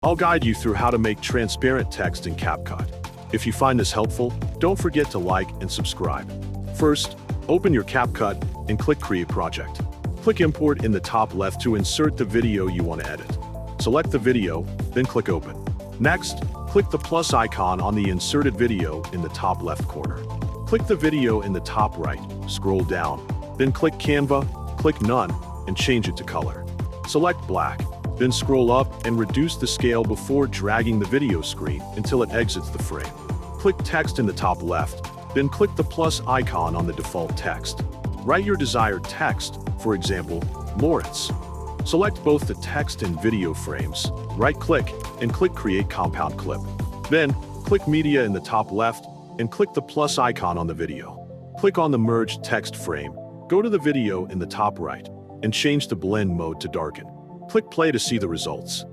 I'll guide you through how to make transparent text in CapCut. If you find this helpful, don't forget to like and subscribe. First, open your CapCut and click Create Project. Click Import in the top left to insert the video you want to edit. Select the video, then click Open. Next, click the plus icon on the inserted video in the top left corner. Click the video in the top right, scroll down, then click Canva, click None, and change it to color. Select black, then scroll up and reduce the scale before dragging the video screen until it exits the frame. Click Text in the top left, then click the plus icon on the default text. Write your desired text, for example, Lawrence. Select both the text and video frames, right-click, and click Create Compound Clip. Then, click Media in the top left, and click the plus icon on the video. Click on the Merge Text frame, go to the video in the top right, and change the blend mode to darken. Click Play to see the results.